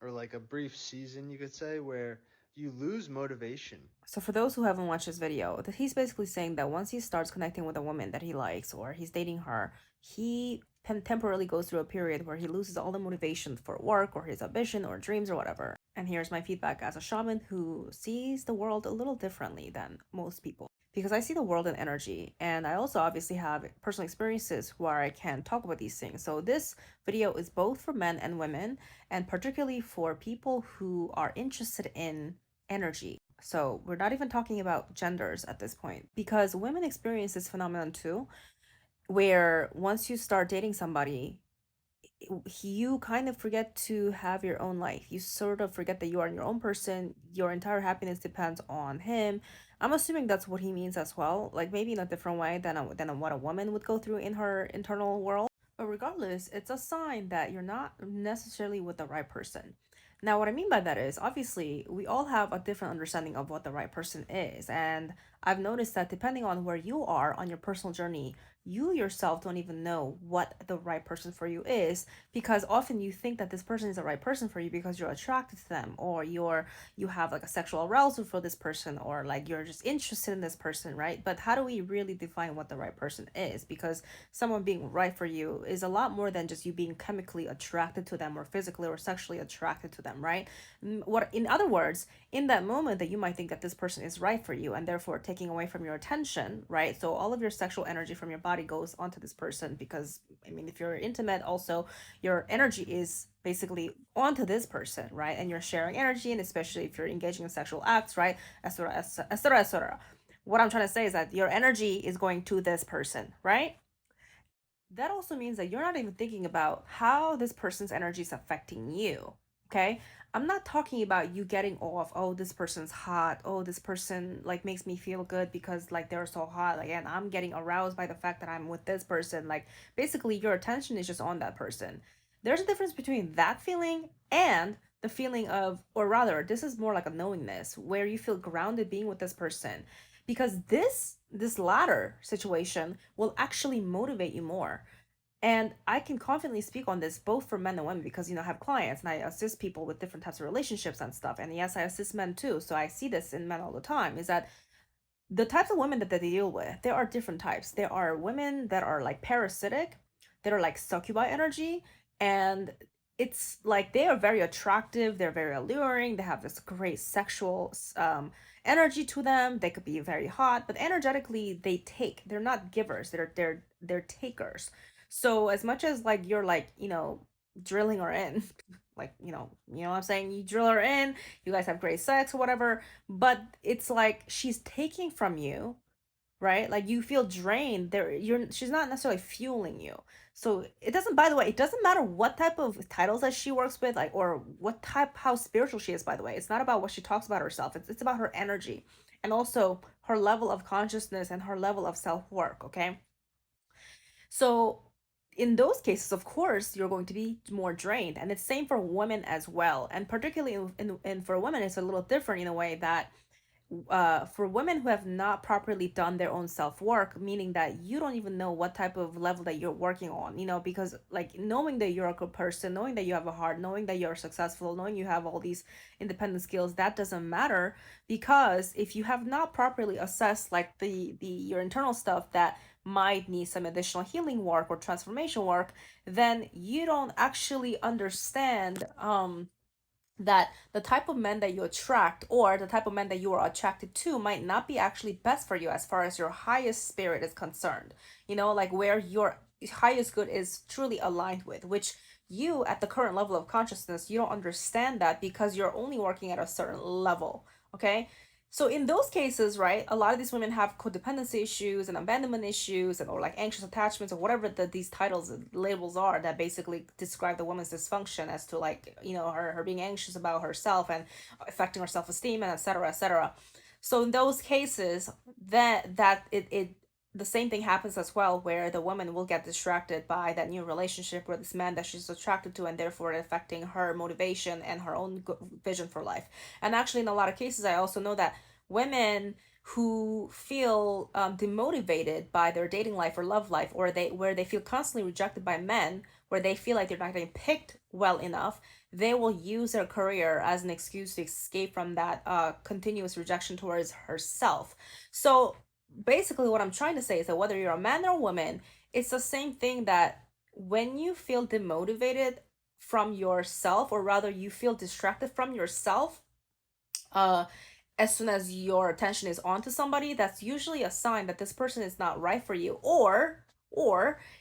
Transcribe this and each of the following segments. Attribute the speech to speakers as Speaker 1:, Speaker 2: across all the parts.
Speaker 1: or like a brief season, you could say, where you lose motivation.
Speaker 2: So for those who haven't watched this video, that he's basically saying that once he starts connecting with a woman that he likes or he's dating her, he temporarily goes through a period where he loses all the motivation for work or his ambition or dreams or whatever. And here's my feedback as a shaman who sees the world a little differently than most people. Because I see the world in energy, and I also obviously have personal experiences where I can talk about these things. So this video is both for men and women, and particularly for people who are interested in energy. So we're not even talking about genders at this point because women experience this phenomenon too, where once you start dating somebody, you kind of forget to have your own life. You sort of forget that you are your own person. Your entire happiness depends on him. I'm assuming that's what he means as well, like maybe in a different way than what a woman would go through in her internal world. But regardless, it's a sign that you're not necessarily with the right person. Now, what I mean by that is obviously we all have a different understanding of what the right person is. And I've noticed that depending on where you are on your personal journey, you yourself don't even know what the right person for you is, because often you think that this person is the right person for you because you're attracted to them, or you have like a sexual arousal for this person, or like you're just interested in this person, right? But how do we really define what the right person is? Because someone being right for you is a lot more than just you being chemically attracted to them or physically or sexually attracted to them, right? What, in other words, in that moment that you might think that this person is right for you and therefore taking away from your attention, right? So all of your sexual energy from your body goes onto this person because, I mean, if you're intimate, also your energy is basically onto this person, right? And you're sharing energy, and especially if you're engaging in sexual acts, right? Etc. Etc. Etc. What I'm trying to say is that your energy is going to this person, right? That also means that you're not even thinking about how this person's energy is affecting you. Okay. I'm not talking about you getting off, oh, this person's hot. Oh, this person like makes me feel good because like they're so hot. Like, and I'm getting aroused by the fact that I'm with this person. Like, basically, your attention is just on that person. There's a difference between that feeling and the feeling of, or rather, this is more like a knowingness where you feel grounded being with this person, because this latter situation will actually motivate you more. And I can confidently speak on this both for men and women because, I have clients and I assist people with different types of relationships and stuff. And yes, I assist men too. So I see this in men all the time, is that the types of women that they deal with, there are different types. There are women that are like parasitic, that are like succubi energy. And it's like they are very attractive, they're very alluring, they have this great sexual energy to them. They could be very hot, but energetically they take. They're not givers, they're takers. So as much as like you're like, drilling her in, like, what I'm saying, you drill her in, you guys have great sex or whatever, but it's like she's taking from you, right? Like you feel drained there. She's not necessarily fueling you. So it doesn't, by the way, it doesn't matter what type of titles that she works with, like, or what type, how spiritual she is, by the way. It's not about what she talks about herself. It's about her energy, and also her level of consciousness and her level of self-work. Okay. So in those cases, of course, you're going to be more drained. And it's same for women as well. And particularly in for women, it's a little different in a way that for women who have not properly done their own self work, meaning that you don't even know what type of level that you're working on, because like knowing that you're a good person, knowing that you have a heart, knowing that you're successful, knowing you have all these independent skills, that doesn't matter, because if you have not properly assessed like the your internal stuff that might need some additional healing work or transformation work, then you don't actually understand that the type of men that you attract or the type of men that you are attracted to might not be actually best for you as far as your highest spirit is concerned. Like where your highest good is truly aligned with, which you at the current level of consciousness, you don't understand that because you're only working at a certain level. Okay. So in those cases, right, a lot of these women have codependency issues and abandonment issues, and or like anxious attachments or whatever these titles and labels are that basically describe the woman's dysfunction as to like, her being anxious about herself and affecting her self-esteem and etc. etc. So in those cases, that the same thing happens as well, where the woman will get distracted by that new relationship with this man that she's attracted to, and therefore affecting her motivation and her own vision for life. And actually, in a lot of cases, I also know that women who feel demotivated by their dating life or love life, or where they feel constantly rejected by men, where they feel like they're not getting picked well enough, they will use their career as an excuse to escape from that continuous rejection towards herself. So basically, what I'm trying to say is that whether you're a man or a woman, it's the same thing, that when you feel demotivated from yourself, or rather you feel distracted from yourself, uh as soon as your attention is onto somebody, that's usually a sign that this person is not right for you, or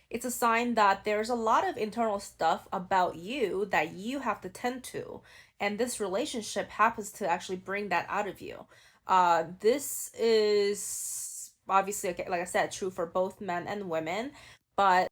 Speaker 2: it's a sign that there's a lot of internal stuff about you that you have to tend to, and this relationship happens to actually bring that out of you. This is obviously, okay, like I said, true for both men and women, but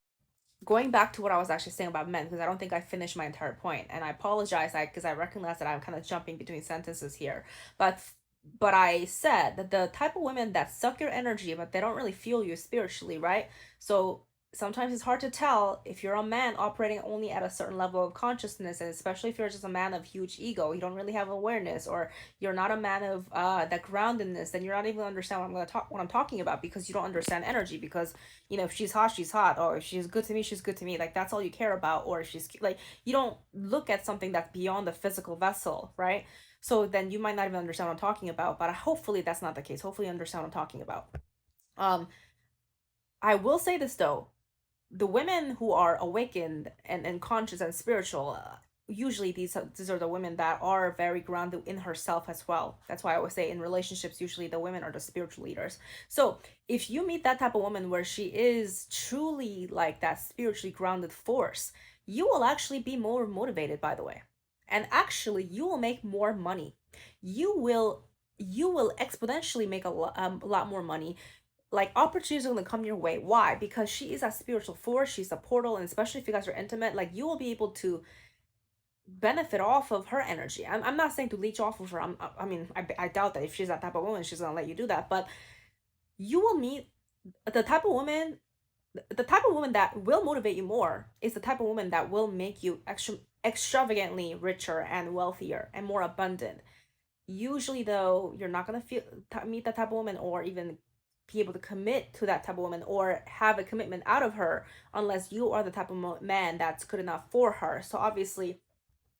Speaker 2: going back to what I was actually saying about men, because I don't think I finished my entire point, and I apologize, because I recognize that I'm kind of jumping between sentences here, but I said that the type of women that suck your energy, but they don't really feel you spiritually, right? So sometimes it's hard to tell if you're a man operating only at a certain level of consciousness, and especially if you're just a man of huge ego, you don't really have awareness, or you're not a man of that groundedness, then you're not even understand what I'm talking about, because you don't understand energy. Because if she's hot, she's hot, or if she's good to me, she's good to me, like that's all you care about. Or if she's like, you don't look at something that's beyond the physical vessel, right? So then you might not even understand what I'm talking about, but hopefully that's not the case. Hopefully you understand what I'm talking about. um I will say this though, the women who are awakened and conscious and spiritual, usually these are the women that are very grounded in herself as well. That's why I always say in relationships, usually the women are the spiritual leaders. So if you meet that type of woman where she is truly like that spiritually grounded force, you will actually be more motivated, by the way, and actually you will make more money. You will exponentially make a lot more money. Like, opportunities are going to come your way. Why? Because she is a spiritual force, she's a portal, and especially if you guys are intimate, like, you will be able to benefit off of her energy. I'm not saying to leech off of her. I mean, I doubt that if she's that type of woman, she's going to let you do that. But you will meet the type of woman, the type of woman that will motivate you more is the type of woman that will make you extravagantly richer and wealthier and more abundant. Usually, though, you're not gonna meet that type of woman, or even be able to commit to that type of woman, or have a commitment out of her, unless you are the type of man that's good enough for her. So obviously,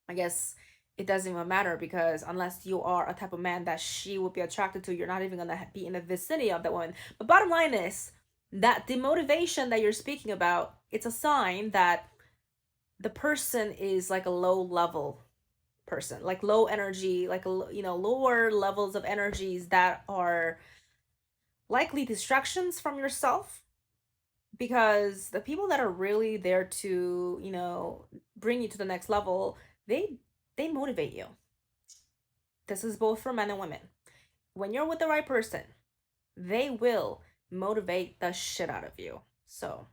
Speaker 2: I guess it doesn't even matter, because unless you are a type of man that she would be attracted to, you're not even gonna be in the vicinity of that woman. But bottom line is that the motivation that you're speaking about, it's a sign that the person is like a low level person, like low energy, like lower levels of energies that are likely distractions from yourself. Because the people that are really there to bring you to the next level, they motivate you. This is both for men and women. When you're with the right person, they will motivate the shit out of you. So